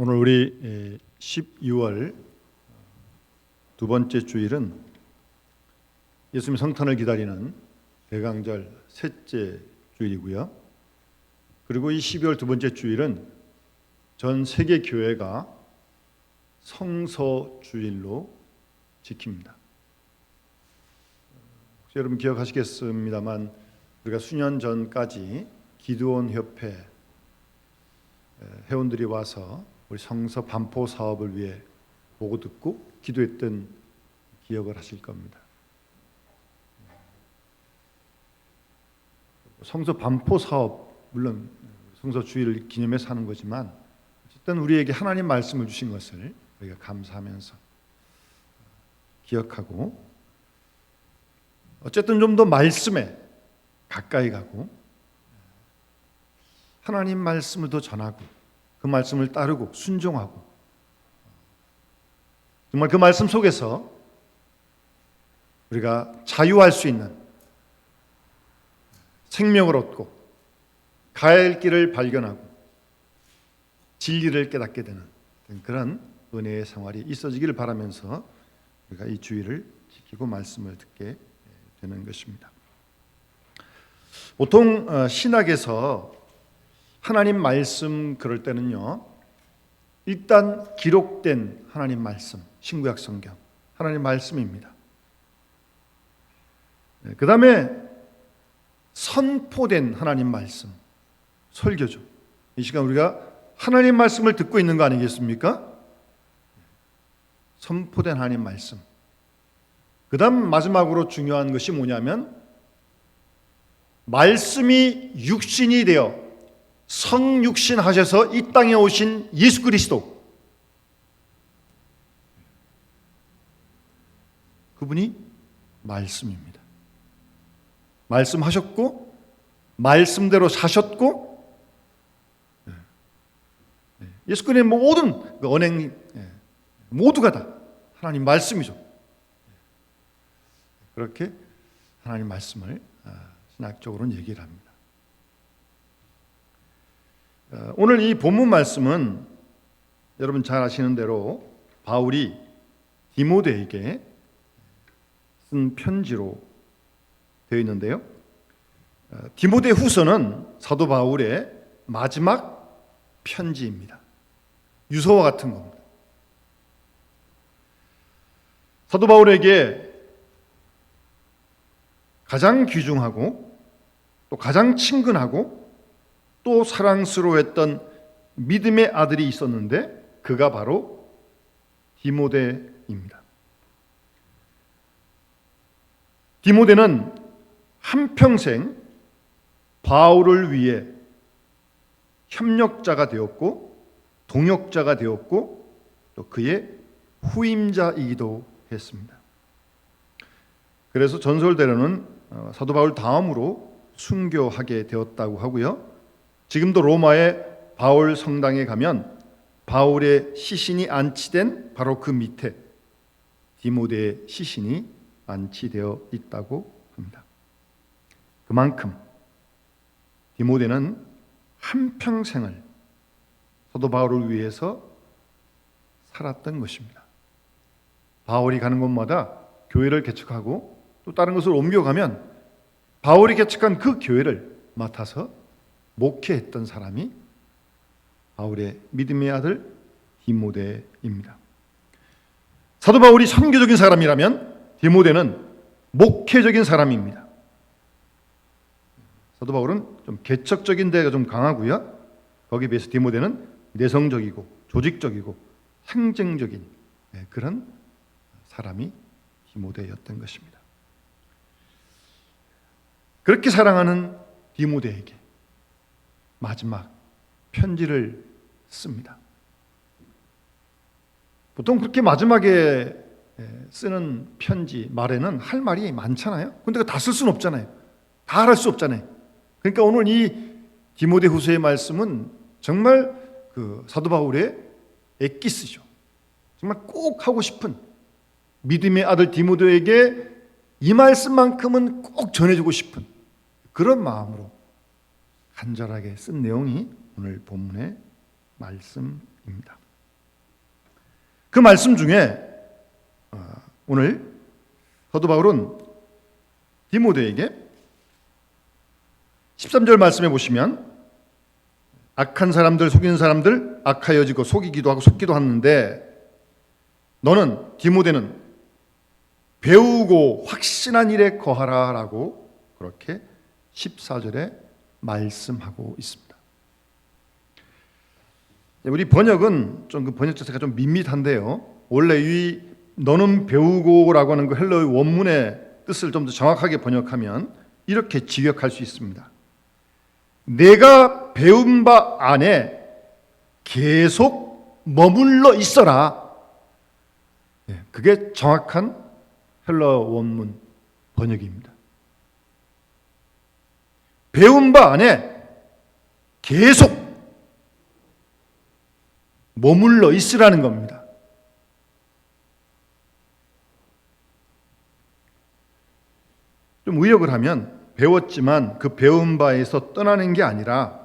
오늘 우리 12월 두 번째 주일은 예수님 성탄을 기다리는 대강절 셋째 주일이고요. 그리고 이 12월 두 번째 주일은 전 세계 교회가 성서 주일로 지킵니다. 혹시 여러분 기억하시겠습니다만 우리가 수년 전까지 기드온 협회 회원들이 와서 우리 성서 반포 사업을 위해 보고 듣고 기도했던 기억을 하실 겁니다. 성서 반포 사업, 물론 성서 주일을 기념해서 하는 거지만 어쨌든 우리에게 하나님 말씀을 주신 것을 우리가 감사하면서 기억하고, 어쨌든 좀 더 말씀에 가까이 가고 하나님 말씀을 더 전하고 그 말씀을 따르고 순종하고, 정말 그 말씀 속에서 우리가 자유할 수 있는, 생명을 얻고 가야 할 길을 발견하고 진리를 깨닫게 되는 그런 은혜의 생활이 있어지기를 바라면서 우리가 이 주일을 지키고 말씀을 듣게 되는 것입니다. 보통 신학에서 하나님 말씀 그럴 때는요, 일단 기록된 하나님 말씀, 신구약 성경 하나님 말씀입니다. 그 다음에 선포된 하나님 말씀, 설교죠. 이 시간 우리가 하나님 말씀을 듣고 있는 거 아니겠습니까? 선포된 하나님 말씀. 그 다음 마지막으로 중요한 것이 뭐냐면 말씀이 육신이 되어 성육신 하셔서 이 땅에 오신 예수 그리스도, 그분이 말씀입니다. 말씀하셨고 말씀대로 사셨고, 예수 그리스도의 모든 그 언행 모두가 다 하나님 말씀이죠. 그렇게 하나님 말씀을 신학적으로는 얘기를 합니다. 오늘 이 본문 말씀은 여러분 잘 아시는 대로 바울이 디모데에게 쓴 편지로 되어 있는데요. 디모데 후서는 사도 바울의 마지막 편지입니다. 유서와 같은 겁니다. 사도 바울에게 가장 귀중하고 또 가장 친근하고 또 사랑스러워했던 믿음의 아들이 있었는데 그가 바로 디모데입니다. 디모데는 한평생 바울을 위해 협력자가 되었고 동역자가 되었고 또 그의 후임자이기도 했습니다. 그래서 전설대로는 사도 바울 다음으로 순교하게 되었다고 하고요. 지금도 로마의 바울 성당에 가면 바울의 시신이 안치된 바로 그 밑에 디모데의 시신이 안치되어 있다고 합니다. 그만큼 디모데는 한평생을 사도 바울을 위해서 살았던 것입니다. 바울이 가는 곳마다 교회를 개척하고 또 다른 것을 옮겨가면 바울이 개척한 그 교회를 맡아서 목회했던 사람이 바울의 믿음의 아들 디모데입니다. 사도 바울이 선교적인 사람이라면 디모데는 목회적인 사람입니다. 사도 바울은 좀 개척적인 데가 좀 강하고요. 거기에 비해서 디모데는 내성적이고 조직적이고 행정적인 그런 사람이 디모데였던 것입니다. 그렇게 사랑하는 디모데에게 마지막 편지를 씁니다. 보통 그렇게 마지막에 쓰는 편지 말에는 할 말이 많잖아요. 근데 다 쓸 수는 없잖아요. 다 할 수 없잖아요. 그러니까 오늘 이 디모데 후서의 말씀은 정말 그 사도 바울의 엑기스죠. 정말 꼭 하고 싶은, 믿음의 아들 디모데에게 이 말씀만큼은 꼭 전해주고 싶은 그런 마음으로 간절하게 쓴 내용이 오늘 본문의 말씀입니다. 그 말씀 중에 오늘 사도 바울은 디모데에게 13절 말씀해 보시면 악한 사람들, 속이는 사람들 악하여지고 속이기도 하고 속기도 하는데 너는 디모데는 배우고 확신한 일에 거하라 라고 그렇게 14절에 말씀하고 있습니다. 우리 번역은 좀 그 번역 자체가 좀 밋밋한데요. 원래 이 너는 배우고라고 하는 그 헬라어 원문의 뜻을 좀 더 정확하게 번역하면 이렇게 직역할 수 있습니다. 내가 배운 바 안에 계속 머물러 있어라. 그게 정확한 헬라어 원문 번역입니다. 배운 바 안에 계속 머물러 있으라는 겁니다. 좀 의역을 하면 배웠지만 그 배운 바에서 떠나는 게 아니라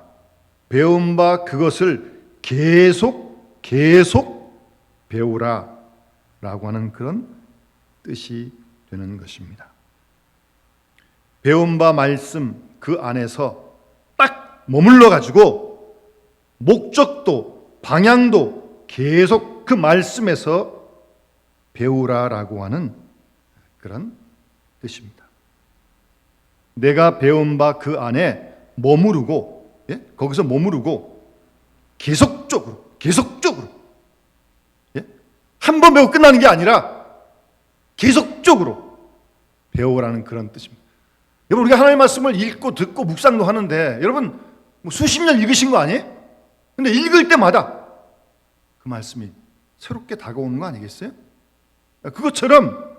배운 바 그것을 계속 배우라 라고 하는 그런 뜻이 되는 것입니다. 배운 바 말씀 그 안에서 딱 머물러 가지고 목적도 방향도 계속 그 말씀에서 배우라라고 하는 그런 뜻입니다. 내가 배운 바 그 안에 머무르고, 거기서 머무르고 계속적으로 한 번 배우고 끝나는 게 아니라 계속적으로 배우라는 그런 뜻입니다. 여러분, 우리가 하나님의 말씀을 읽고 듣고 묵상도 하는데 여러분 뭐 수십 년 읽으신 거 아니에요? 근데 읽을 때마다 그 말씀이 새롭게 다가오는 거 아니겠어요? 그것처럼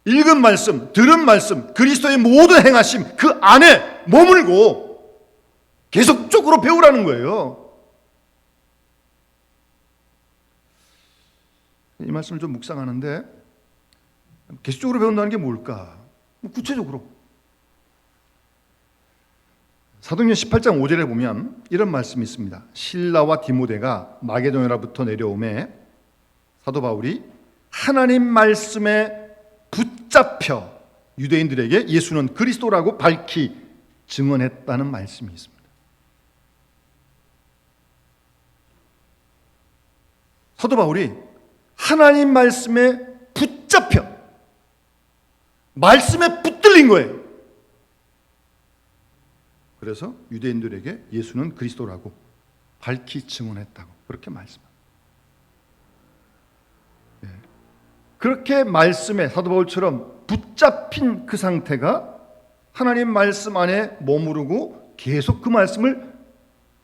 읽은 말씀, 들은 말씀, 그리스도의 모든 행하심 그 안에 머물고 계속적으로 배우라는 거예요. 이 말씀을 좀 묵상하는데 계속적으로 배운다는 게 뭘까? 구체적으로 사도행전 18장 5절에 보면 이런 말씀이 있습니다. 실라와 디모데가 마게도냐로부터 내려오매 사도 바울이 하나님 말씀에 붙잡혀 유대인들에게 예수는 그리스도라고 밝히 증언했다는 말씀이 있습니다. 사도 바울이 하나님 말씀에 붙잡혀 말씀에 붙들린 거예요. 그래서 유대인들에게 예수는 그리스도라고 밝히 증언했다고 그렇게 말씀합니다. 그렇게 말씀에 사도 바울처럼 붙잡힌 그 상태가 하나님 말씀 안에 머무르고 계속 그 말씀을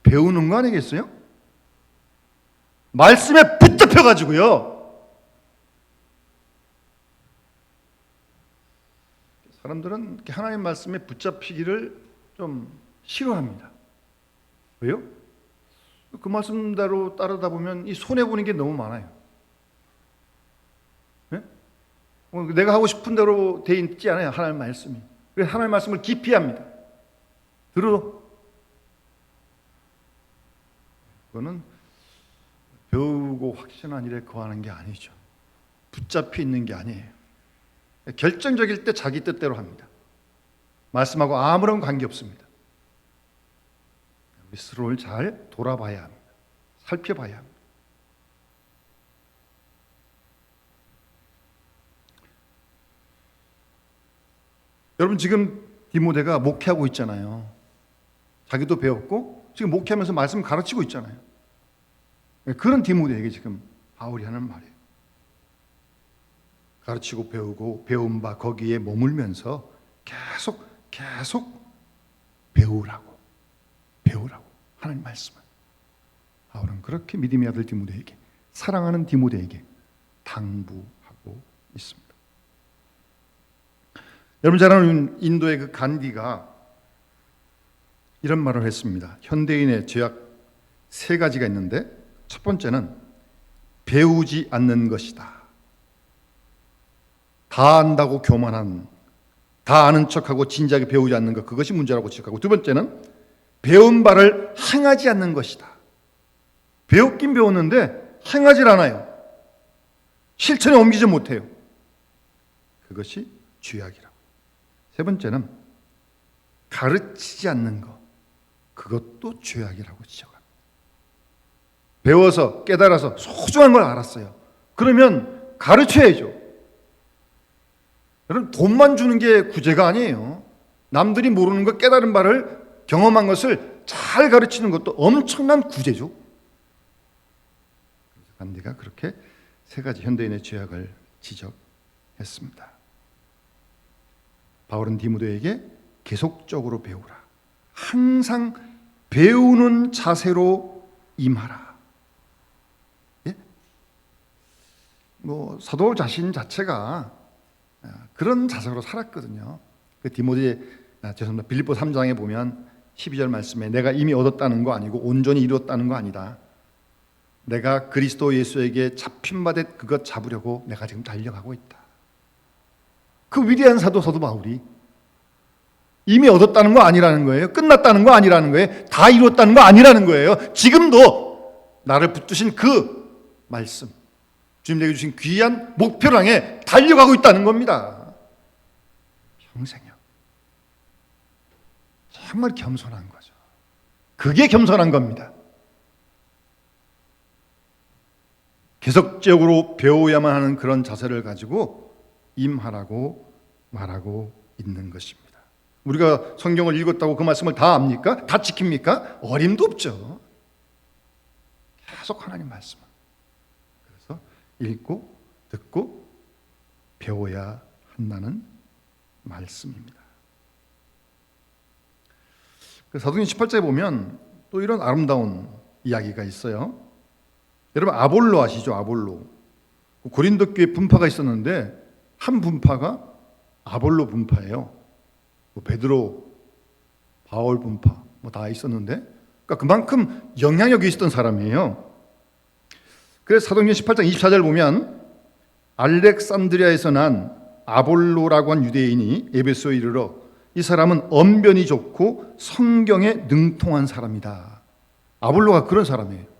배우는 거 아니겠어요? 말씀에 붙잡혀가지고요. 사람들은 하나님 말씀에 붙잡히기를 좀 싫어합니다. 왜요? 그 말씀대로 따르다 보면 이 손해보는 게 너무 많아요. 내가 하고 싶은 대로 돼 있지 않아요. 하나님 말씀이. 그래서 하나님 말씀을 기피합니다. 들어도 그거는 배우고 확신한 일에 거하는 게 아니죠. 붙잡혀 있는 게 아니에요. 결정적일 때 자기 뜻대로 합니다. 말씀하고 아무런 관계없습니다. 우리 스스로를 잘 돌아봐야 합니다. 살펴봐야 합니다. 여러분, 지금 디모데가 목회하고 있잖아요. 자기도 배웠고 지금 목회하면서 말씀 가르치고 있잖아요. 그런 디모데에게 지금 바울이 하는 말이에요. 가르치고 배우고 배운 바 거기에 머물면서 계속 배우라고 하나님 말씀을 바울은 그렇게 믿음의 아들 디모데에게, 사랑하는 디모데에게 당부하고 있습니다. 여러분 잘 아는 인도의 그 간디가 이런 말을 했습니다. 현대인의 죄악 세 가지가 있는데 첫 번째는 배우지 않는 것이다. 다 안다고 교만한, 다 아는 척하고 진지하게 배우지 않는 것, 그것이 문제라고 지적하고, 두 번째는 배운 바를 행하지 않는 것이다. 배웠긴 배웠는데 행하지 않아요. 실천에 옮기지 못해요. 그것이 죄악이라고. 세 번째는 가르치지 않는 것, 그것도 죄악이라고 지적합니다. 배워서 깨달아서 소중한 걸 알았어요. 그러면 가르쳐야죠. 여러분, 돈만 주는 게 구제가 아니에요. 남들이 모르는 것, 깨달은 바를, 경험한 것을 잘 가르치는 것도 엄청난 구제죠. 간디가 그렇게 세 가지 현대인의 죄악을 지적했습니다. 바울은 디모데에게 계속적으로 배우라, 항상 배우는 자세로 임하라. 예? 사도 바울 자신 자체가 그런 자세로 살았거든요. 그 죄송합니다. 빌립보 3장에 보면 12절 말씀에 내가 이미 얻었다는 거 아니고 온전히 이루었다는 거 아니다. 내가 그리스도 예수에게 잡힌 바 된 그것 잡으려고 내가 지금 달려가고 있다. 그 위대한 사도 바울이 이미 얻었다는 거 아니라는 거예요. 끝났다는 거 아니라는 거예요. 다 이루었다는 거 아니라는 거예요. 지금도 나를 붙드신 그 말씀, 주님 내게 주신 귀한 목표를 향해 달려가고 있다는 겁니다. 평생요. 정말 겸손한 거죠. 그게 겸손한 겁니다. 계속적으로 배워야만 하는 그런 자세를 가지고 임하라고 말하고 있는 것입니다. 우리가 성경을 읽었다고 그 말씀을 다 압니까? 다 지킵니까? 어림도 없죠. 계속 하나님 말씀을. 그래서 읽고 듣고 배워야 한다는 말씀입니다. 사도행 18장에 보면 또 이런 아름다운 이야기가 있어요. 여러분, 아볼로 아시죠? 아볼로. 고린도 교회 분파가 있었는데 한 분파가 아볼로 분파예요. 베드로, 바울 분파 다 있었는데, 그러니까 그만큼 영향력이 있었던 사람이에요. 그래서 사도행전 18장 24절 보면 알렉산드리아에서 난 아볼로라고 한 유대인이 에베소에 이르러 이 사람은 언변이 좋고 성경에 능통한 사람이다. 아볼로가 그런 사람이에요.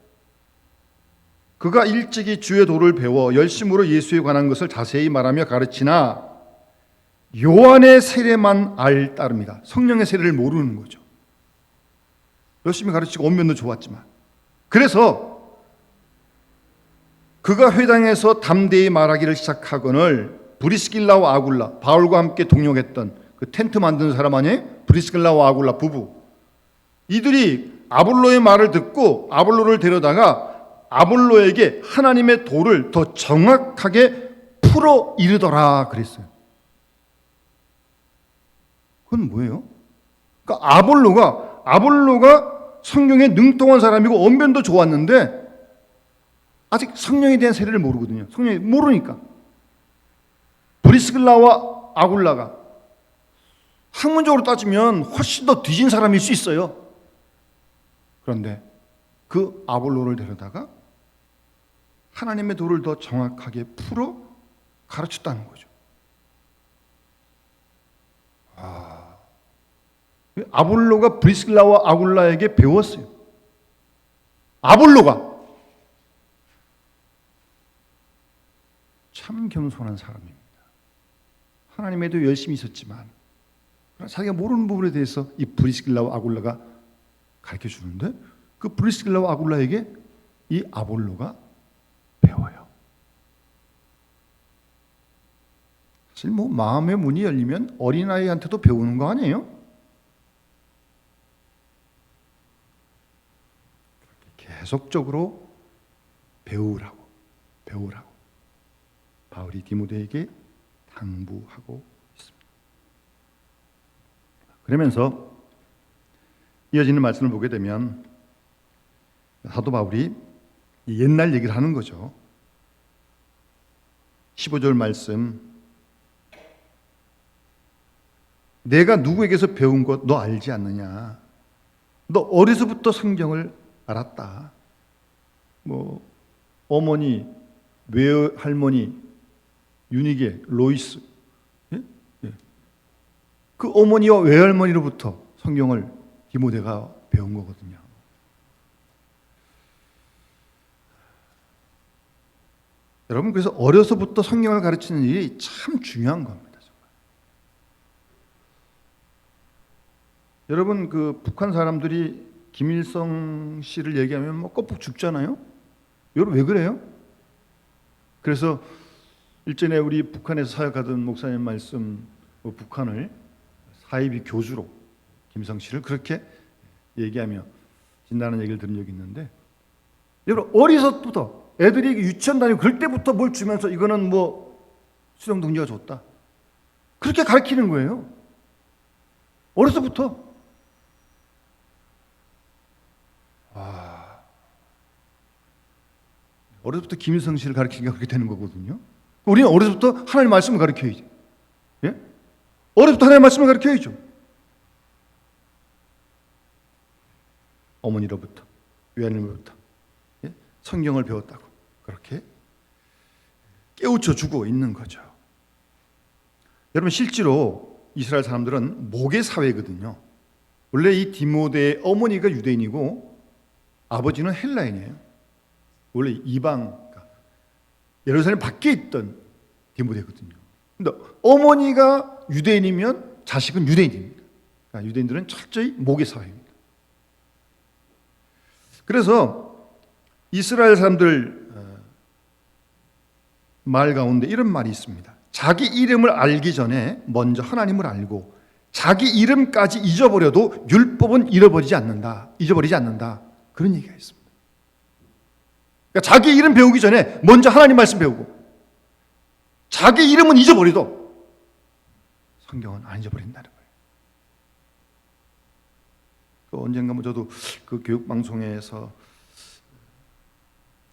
그가 일찍이 주의 도를 배워 열심으로 예수에 관한 것을 자세히 말하며 가르치나 요한의 세례만 알 따릅니다. 성령의 세례를 모르는 거죠. 열심히 가르치고 언변도 좋았지만, 그래서 그가 회당에서 담대히 말하기를 시작하거늘 브리스길라와 아굴라, 바울과 함께 동역했던 그 텐트 만드는 사람 아니에요? 브리스길라와 아굴라 부부, 이들이 아볼로의 말을 듣고 아볼로를 데려다가 아볼로에게 하나님의 도를 더 정확하게 풀어 이르더라 그랬어요. 그건 뭐예요? 그러니까 아볼로가 성경에 능통한 사람이고 언변도 좋았는데 아직 성령에 대한 세례를 모르거든요. 성령이 모르니까. 브리스길라와 아굴라가 학문적으로 따지면 훨씬 더 뒤진 사람일 수 있어요. 그런데 그 아볼로를 데려다가 하나님의 도를 더 정확하게 풀어 가르쳤다는 거죠. 아볼로가 브리스길라와 아굴라에게 배웠어요. 아볼로가 참 겸손한 사람입니다. 하나님에도 열심히 있었지만 자기가 모르는 부분에 대해서 이 브리스길라와 아굴라가 가르쳐 주는데 그 브리스길라와 아굴라에게 이 아볼로가 배워요. 사실 마음의 문이 열리면 어린아이한테도 배우는 거 아니에요? 계속적으로 배우라고 바울이 디모데에게 당부하고 있습니다. 그러면서 이어지는 말씀을 보게 되면 사도 바울이 옛날 얘기를 하는 거죠. 15절 말씀, 내가 누구에게서 배운 것 너 알지 않느냐? 너 어려서부터 성경을 알았다. 어머니, 외할머니, 유니게, 로이스, 예? 그 어머니와 외할머니로부터 성경을 디모데가 배운 거거든요. 여러분, 그래서 어려서부터 성경을 가르치는 일이 참 중요한 겁니다. 여러분, 그 북한 사람들이 김일성 씨를 얘기하면 뭐 껍국 죽잖아요. 여러분, 왜 그래요? 그래서 일전에 우리 북한에서 사역하던 목사님 말씀, 북한을 사이비 교주로 김일성 씨를 그렇게 얘기하며 진단하는 얘기를 들은 적이 있는데, 여러분, 어리서부터 애들이 유치원 다니고 그럴 때부터 뭘 주면서 이거는 뭐 수령 동지가 줬다, 그렇게 가르치는 거예요. 어려서부터. 어려서부터 김일성 씨를 가르치니까 그렇게 되는 거거든요. 우리는 어려서부터 하나님 말씀을 가르쳐야죠. 예? 어려서부터 하나님 말씀을 가르쳐야죠. 어머니로부터, 외아님으로부터 성경을 배웠다고 그렇게 깨우쳐 주고 있는 거죠. 여러분, 실제로 이스라엘 사람들은 목의 사회거든요. 원래 이 디모데의 어머니가 유대인이고 아버지는 헬라인이에요. 원래 이방, 그러니까 예루살렘 밖에 있던 디모데거든요. 근데 어머니가 유대인이면 자식은 유대인입니다. 그러니까 유대인들은 철저히 목의 사회입니다. 그래서 이스라엘 사람들 말 가운데 이런 말이 있습니다. 자기 이름을 알기 전에 먼저 하나님을 알고 자기 이름까지 잊어버려도 율법은 잊어버리지 않는다. 그런 얘기가 있습니다. 그러니까 자기 이름 배우기 전에 먼저 하나님 말씀 배우고 자기 이름은 잊어버려도 성경은 안 잊어버린다는 거예요. 언젠가 저도 그 교육방송에서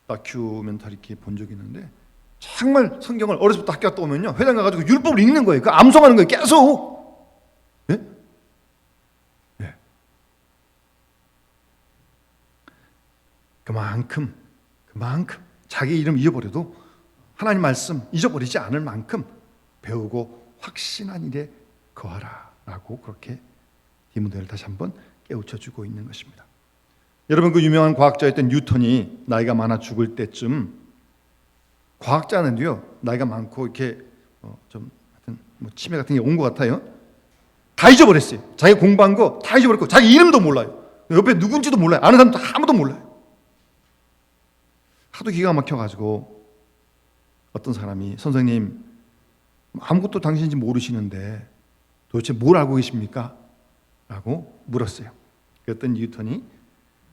다큐멘터리 이렇게 본 적이 있는데, 정말 성경을 어려서부터 학교 갔다 오면요, 회당 가가지고 율법을 읽는 거예요. 그 암송하는 거예요, 계속. 예? 예. 그만큼 자기 이름 잊어버려도 하나님 말씀 잊어버리지 않을 만큼 배우고 확신한 일에 거하라라고 그렇게 디모데를 다시 한번 깨우쳐주고 있는 것입니다. 여러분, 그 유명한 과학자였던 뉴턴이 나이가 많아 죽을 때쯤, 과학자는요 나이가 많고 이렇게 좀 하여튼 뭐 치매 같은 게 온 것 같아요. 다 잊어버렸어요. 자기 공부한 거 다 잊어버렸고 자기 이름도 몰라요. 옆에 누군지도 몰라요. 아는 사람도 아무도 몰라요. 하도 기가 막혀가지고 어떤 사람이, 선생님 아무것도 당신인지 모르시는데 도대체 뭘 알고 계십니까? 라고 물었어요. 그랬더니 뉴턴이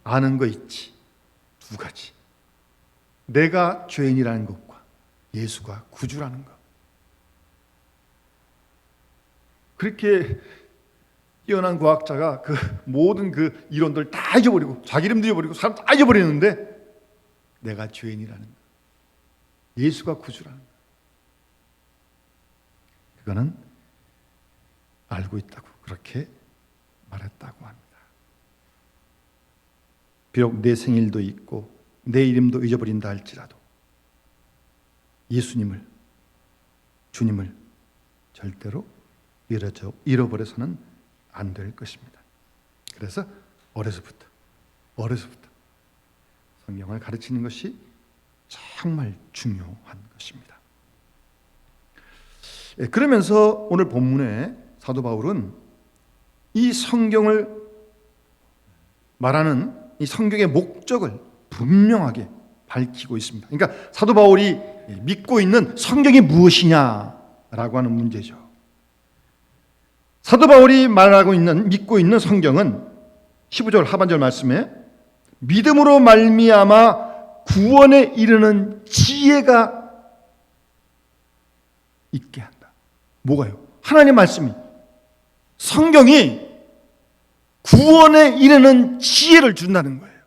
아는 거 있지, 두 가지. 내가 죄인이라는 것과 예수가 구주라는 것. 그렇게 뛰어난 과학자가 그 모든 그 이론들 다 잊어버리고 자기 이름도 잊어버리고 사람 다 잊어버리는데 내가 죄인이라는 것, 예수가 구주라는 것, 그거는 알고 있다고 그렇게 말했다고 합니다. 비록 내 생일도 있고 내 이름도 잊어버린다 할지라도 예수님을, 주님을 절대로 잃어버려서는 안 될 것입니다. 그래서 어려서부터 성경을 가르치는 것이 정말 중요한 것입니다. 그러면서 오늘 본문에 사도 바울은 이 성경을 말하는 이 성경의 목적을 분명하게 밝히고 있습니다. 그러니까 사도 바울이 믿고 있는 성경이 무엇이냐라고 하는 문제죠. 사도 바울이 말하고 있는, 믿고 있는 성경은 15절 하반절 말씀에 믿음으로 말미암아 구원에 이르는 지혜가 있게 한다. 뭐가요? 하나님 말씀이, 성경이 구원에 이르는 지혜를 준다는 거예요.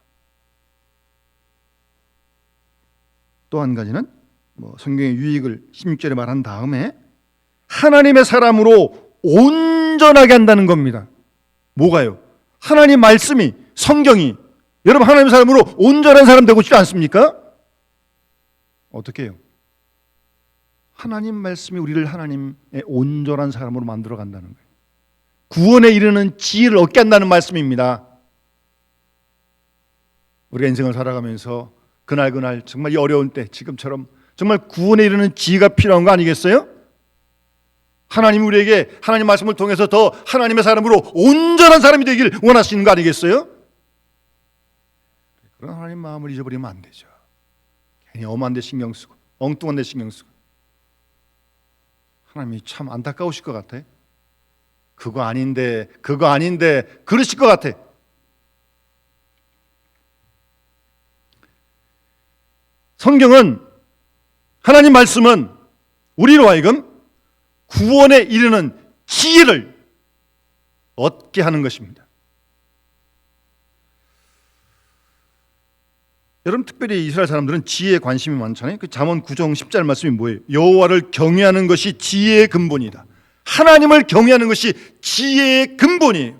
또 한 가지는 성경의 유익을 16절에 말한 다음에 하나님의 사람으로 온전하게 한다는 겁니다. 뭐가요? 하나님 말씀이, 성경이 여러분 하나님의 사람으로 온전한 사람 되고 싶지 않습니까? 어떻게 해요? 하나님 말씀이 우리를 하나님의 온전한 사람으로 만들어 간다는 거예요. 구원에 이르는 지혜를 얻게 한다는 말씀입니다. 우리가 인생을 살아가면서 그날 정말 이 어려운 때, 지금처럼 정말 구원에 이르는 지혜가 필요한 거 아니겠어요? 하나님이 우리에게 하나님 말씀을 통해서 더 하나님의 사람으로 온전한 사람이 되길 원하시는 거 아니겠어요? 그런 하나님 마음을 잊어버리면 안 되죠. 괜히 엄한 데 신경 쓰고 엉뚱한 데 신경 쓰고. 하나님이 참 안타까우실 것 같아. 그거 아닌데 그러실 것 같아. 성경은, 하나님 말씀은 우리로 하여금 구원에 이르는 지혜를 얻게 하는 것입니다. 여러분, 특별히 이스라엘 사람들은 지혜에 관심이 많잖아요. 그 잠언 9장 10절 말씀이 뭐예요? 여호와를 경외하는 것이 지혜의 근본이다. 하나님을 경외하는 것이 지혜의 근본이에요.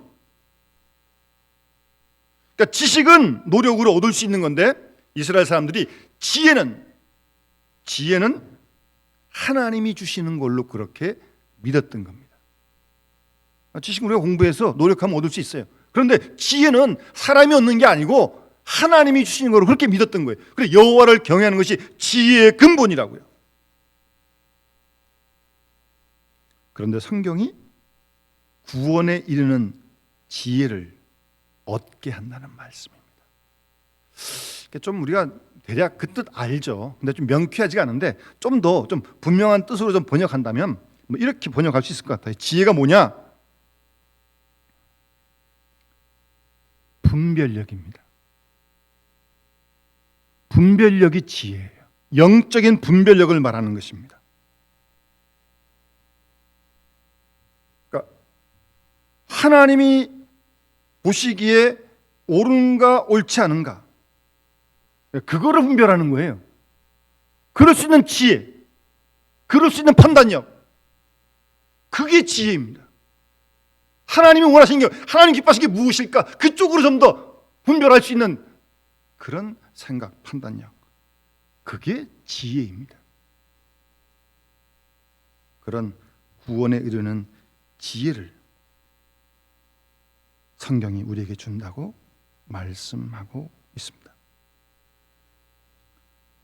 그러니까 지식은 노력으로 얻을 수 있는 건데, 이스라엘 사람들이 지혜는 하나님이 주시는 걸로 그렇게 믿었던 겁니다. 지식은 우리가 공부해서 노력하면 얻을 수 있어요. 그런데 지혜는 사람이 얻는 게 아니고 하나님이 주시는 걸로 그렇게 믿었던 거예요. 그래서 여호와를 경외하는 것이 지혜의 근본이라고요. 그런데 성경이 구원에 이르는 지혜를 얻게 한다는 말씀입니다. 좀 우리가 대략 그 뜻 알죠. 근데 좀 명쾌하지가 않은데 좀 더 좀 분명한 뜻으로 좀 번역한다면 뭐 이렇게 번역할 수 있을 것 같아요. 지혜가 뭐냐? 분별력입니다. 분별력이 지혜예요. 영적인 분별력을 말하는 것입니다. 그러니까 하나님이 보시기에 옳은가 옳지 않은가, 그거를 분별하는 거예요. 그럴 수 있는 지혜, 그럴 수 있는 판단력, 그게 지혜입니다. 하나님이 원하시는 게, 하나님 기뻐하시는 게 무엇일까, 그쪽으로 좀 더 분별할 수 있는 그런 생각, 판단력, 그게 지혜입니다. 그런 구원에 이르는 지혜를 성경이 우리에게 준다고 말씀하고 있습니다.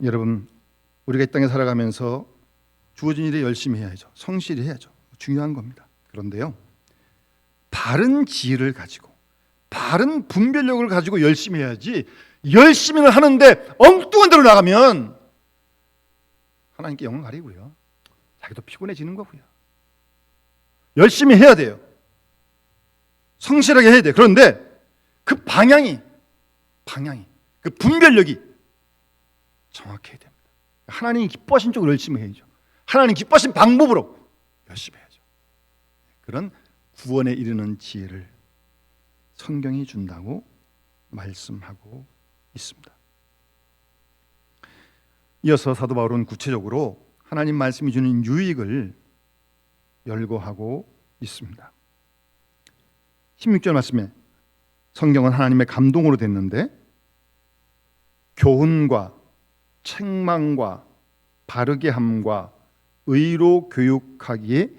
여러분, 우리가 이 땅에 살아가면서 주어진 일에 열심히 해야죠. 성실히 해야죠. 중요한 겁니다. 그런데요, 바른 지혜를 가지고 바른 분별력을 가지고 열심히 해야지, 열심히는 하는데 엉뚱한 데로 나가면 하나님께 영을 가리고요, 자기도 피곤해지는 거고요. 열심히 해야 돼요. 성실하게 해야 돼요. 그런데 그 방향이 그 분별력이 정확해야 됩니다. 하나님이 기뻐하신 쪽으로 열심히 해야죠. 하나님 기뻐하신 방법으로 열심히 해야죠. 그런 구원에 이르는 지혜를 성경이 준다고 말씀하고 있습니다. 이어서 사도 바울은 구체적으로 하나님 말씀이 주는 유익을 열거하고 있습니다. 16절 말씀에 성경은 하나님의 감동으로 됐는데 교훈과 책망과 바르게 함과 의로 교육하기에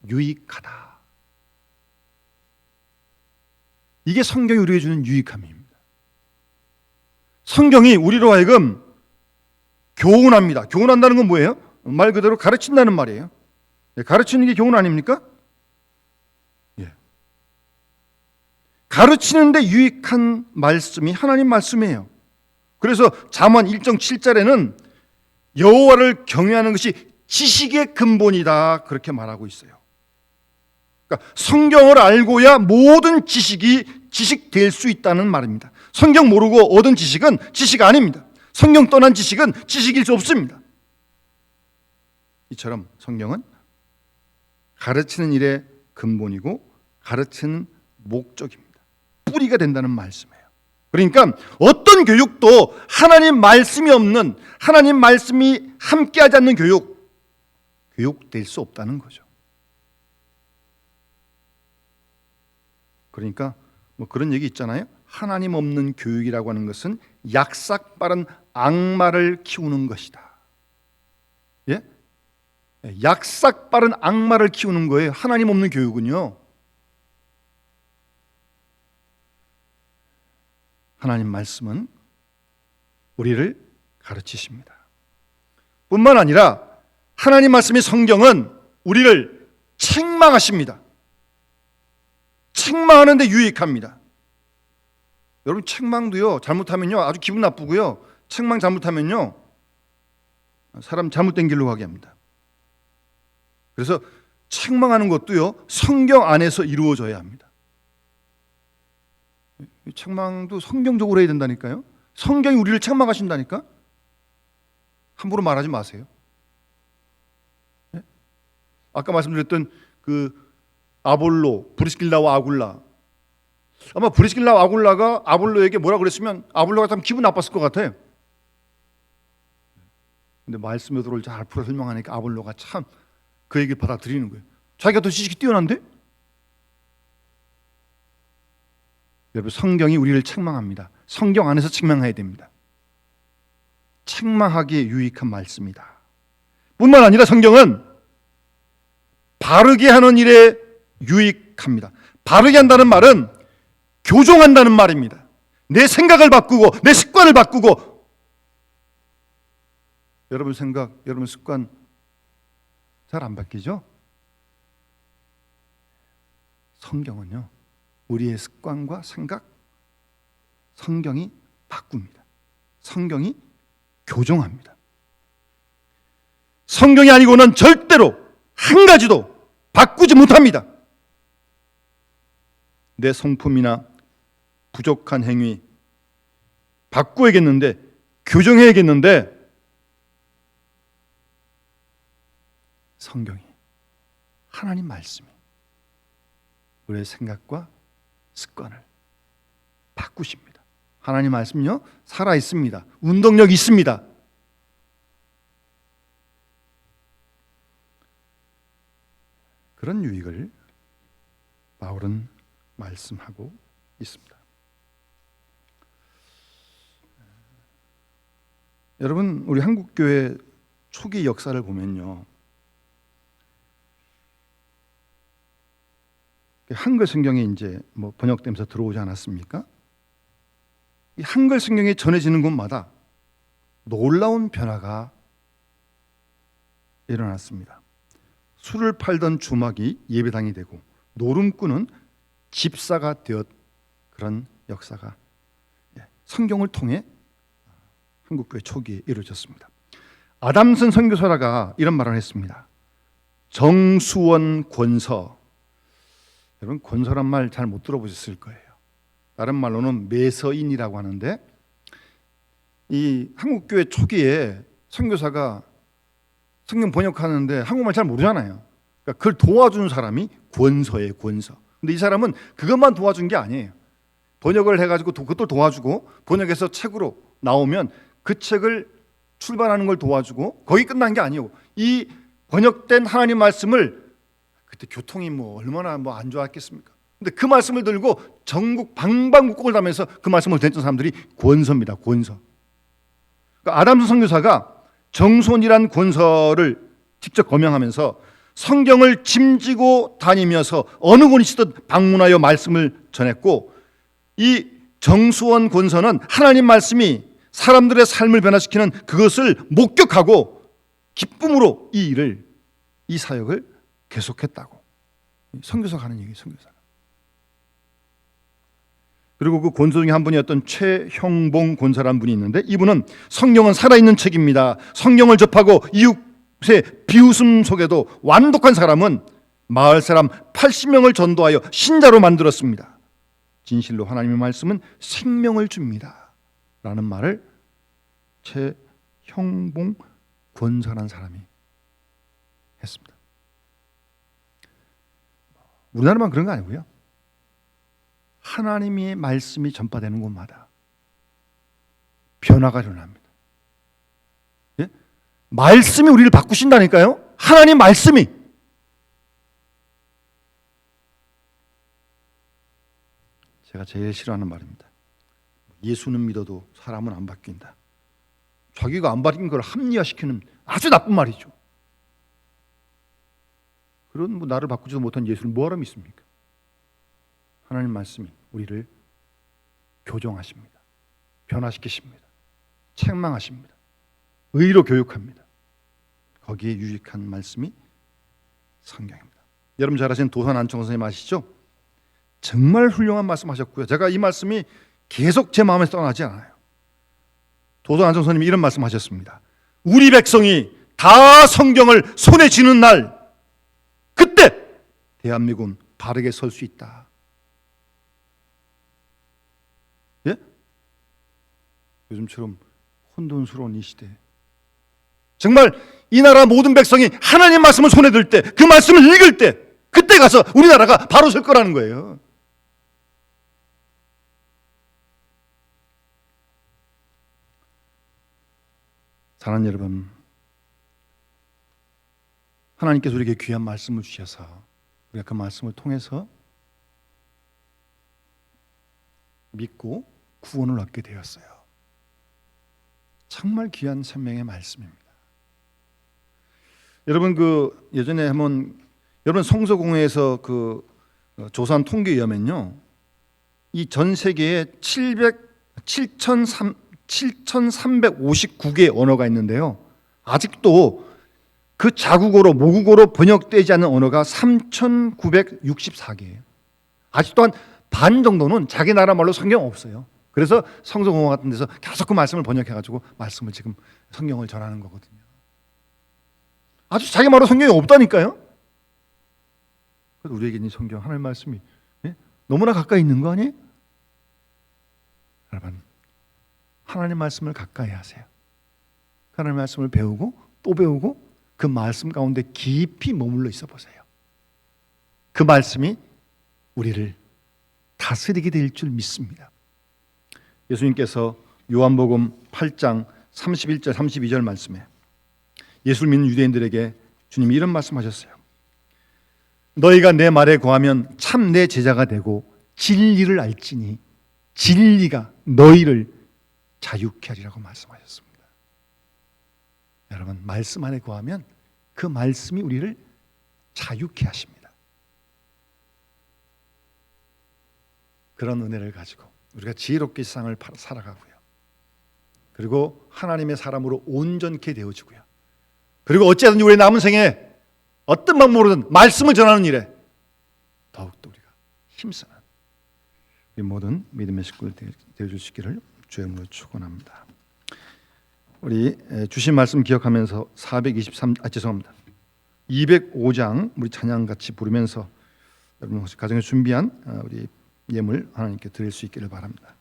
유익하다. 이게 성경이 우리에게 주는 유익함입니다. 성경이 우리로 하여금 교훈합니다. 교훈한다는 건 뭐예요? 말 그대로 가르친다는 말이에요. 가르치는 게 교훈 아닙니까? 예. 가르치는데 유익한 말씀이 하나님 말씀이에요. 그래서 잠언 1장 7절에는 여호와를 경외하는 것이 지식의 근본이다, 그렇게 말하고 있어요. 그러니까 성경을 알고야 모든 지식이 지식될 수 있다는 말입니다. 성경 모르고 얻은 지식은 지식 아닙니다. 성경 떠난 지식은 지식일 수 없습니다. 이처럼 성경은 가르치는 일의 근본이고 가르치는 목적입니다. 뿌리가 된다는 말씀이에요. 그러니까 어떤 교육도 하나님 말씀이 없는, 하나님 말씀이 함께하지 않는 교육될 수 없다는 거죠. 그러니까 뭐 그런 얘기 있잖아요. 하나님 없는 교육이라고 하는 것은 약삭빠른 악마를 키우는 것이다. 예? 약삭빠른 악마를 키우는 거예요. 하나님 없는 교육은요. 하나님 말씀은 우리를 가르치십니다. 뿐만 아니라 하나님 말씀의 성경은 우리를 책망하십니다. 책망하는 데 유익합니다. 여러분, 책망도요, 잘못하면요 아주 기분 나쁘고요, 책망 잘못하면요 사람 잘못된 길로 가게 합니다. 그래서 책망하는 것도요 성경 안에서 이루어져야 합니다. 책망도 성경적으로 해야 된다니까요. 성경이 우리를 책망하신다니까. 함부로 말하지 마세요. 아까 말씀드렸던 그 아볼로, 브리스길라와 아굴라, 아마 브리스길라와 아굴라가 아볼로에게 뭐라 그랬으면 아볼로가 참 기분 나빴을 것 같아요. 근데 말씀의 도를 잘 풀어 설명하니까 아볼로가 참 그 얘기를 받아들이는 거예요. 자기가 더 지식이 뛰어난데? 여러분, 성경이 우리를 책망합니다. 성경 안에서 책망해야 됩니다. 책망하기에 유익한 말씀이다. 뿐만 아니라 성경은 바르게 하는 일에 유익합니다. 바르게 한다는 말은 교정한다는 말입니다. 내 생각을 바꾸고 내 습관을 바꾸고. 여러분 생각, 여러분 습관 잘 안 바뀌죠? 성경은요 우리의 습관과 생각, 성경이 바꿉니다. 성경이 교정합니다. 성경이 아니고는 절대로 한 가지도 바꾸지 못합니다. 내 성품이나 부족한 행위 바꿔야겠는데, 교정해야겠는데, 성경이, 하나님 말씀이 우리의 생각과 습관을 바꾸십니다. 하나님 말씀요 살아 있습니다. 운동력 있습니다. 그런 유익을 바울은 말씀하고 있습니다. 여러분, 우리 한국교회 초기 역사를 보면요, 한글 성경에 이제 뭐 번역되면서 들어오지 않았습니까? 이 한글 성경이 전해지는 곳마다 놀라운 변화가 일어났습니다. 술을 팔던 주막이 예배당이 되고 노름꾼은 집사가 되었, 그런 역사가 성경을 통해 한국교회 초기에 이루어졌습니다. 아담슨 선교사라가 이런 말을 했습니다. 정수원 권서. 여러분, 권서란 말 잘 못 들어보셨을 거예요. 다른 말로는 매서인이라고 하는데, 이 한국교회 초기에 선교사가 성경 번역하는데 한국말 잘 모르잖아요. 그러니까 그걸 도와주는 사람이 권서예요, 권서. 근데 이 사람은 그것만 도와준 게 아니에요. 번역을 해가지고 그것도 도와주고, 번역해서 책으로 나오면 그 책을 출版하는 걸 도와주고, 거기 끝난 게 아니고, 이 번역된 하나님 말씀을, 그때 교통이 뭐 얼마나 뭐 안 좋았겠습니까? 근데 그 말씀을 들고 전국 방방곡곡을 다면서 그 말씀을 전했던 사람들이 권서입니다. 권서. 그러니까 아담스 선교사가 정손이란 권서를 직접 거명하면서 성경을 짐지고 다니면서 어느 곳이든 방문하여 말씀을 전했고, 이 정수원 권서는 하나님 말씀이 사람들의 삶을 변화시키는 그것을 목격하고 기쁨으로 이 일을, 이 사역을 계속했다고. 선교사가 하는 얘기예요, 선교사가. 그리고 그 권서 중에 한 분이었던 최형봉 권사라는 분이 있는데, 이분은 성경은 살아있는 책입니다. 성경을 접하고 이웃의 비웃음 속에도 완독한 사람은 마을 사람 80명을 전도하여 신자로 만들었습니다. 진실로 하나님의 말씀은 생명을 줍니다 라는 말을 최형봉 권사라는 사람이 했습니다. 우리나라만 그런 거 아니고요, 하나님의 말씀이 전파되는 곳마다 변화가 일어납니다. 예? 말씀이 우리를 바꾸신다니까요. 하나님 말씀이. 제가 제일 싫어하는 말입니다. 예수는 믿어도 사람은 안 바뀐다. 자기가 안 바뀐 걸 합리화시키는 아주 나쁜 말이죠. 그런 뭐 나를 바꾸지도 못한 예수를 뭐하러 믿습니까? 하나님 말씀이 우리를 교정하십니다. 변화시키십니다. 책망하십니다. 의로 교육합니다. 거기에 유익한 말씀이 성경입니다. 여러분 잘 아시는 도산 안청 선생님 아시죠? 정말 훌륭한 말씀하셨고요. 제가 이 말씀이 계속 제 마음에 떠나지 않아요. 도산 안청 선생님이 이런 말씀하셨습니다. 우리 백성이 다 성경을 손에 쥐는 날, 그때 대한민국은 바르게 설 수 있다. 예? 요즘처럼 혼돈스러운 이 시대에 정말 이 나라 모든 백성이 하나님 말씀을 손에 들 때, 그 말씀을 읽을 때, 그때 가서 우리나라가 바로 설 거라는 거예요. 사랑하는 여러분, 하나님께서 우리에게 귀한 말씀을 주셔서 우리가 그 말씀을 통해서 믿고 구원을 얻게 되었어요. 정말 귀한 생명의 말씀입니다. 여러분 그 예전에 한번 여러분 성서공회에서 그 조사한 통계에 의하면요, 이 전 세계에 7,359개의 언어가 있는데요, 아직도 그 자국어로 모국어로 번역되지 않은 언어가 3,964개예요. 아직도 한 반 정도는 자기 나라 말로 성경 없어요. 그래서 성서공회 같은 데서 계속 그 말씀을 번역해가지고 말씀을 지금 성경을 전하는 거거든요. 아주 자기 말로 성경이 없다니까요. 그래서 우리에게 있는 성경 하나님의 말씀이 너무나 가까이 있는 거 아니에요? 여러분, 하나님 말씀을 가까이 하세요. 하나님 말씀을 배우고 또 배우고 그 말씀 가운데 깊이 머물러 있어 보세요. 그 말씀이 우리를 다스리게 될 줄 믿습니다. 예수님께서 요한복음 8장 31절 32절 말씀에 예수를 믿는 유대인들에게 주님이 이런 말씀하셨어요. 너희가 내 말에 거하면 참 내 제자가 되고 진리를 알지니 진리가 너희를 자유케 하리라고 말씀하셨습니다. 여러분, 말씀 안에 거하면 그 말씀이 우리를 자유케 하십니다. 그런 은혜를 가지고 우리가 지혜롭게 세상을 살아가고요, 그리고 하나님의 사람으로 온전케 되어지고요, 그리고 어찌하든지 우리의 남은 생에 어떤 방법으로든 말씀을 전하는 일에 더욱더 우리가 힘쓰는 우리 모든 믿음의 식구들 되어주시기를 주의 이름으로 축원합니다. 우리 주신 말씀 기억하면서 205장 우리 찬양 같이 부르면서 여러분 혹시 가정에 준비한 우리 예물 하나님께 드릴 수 있기를 바랍니다.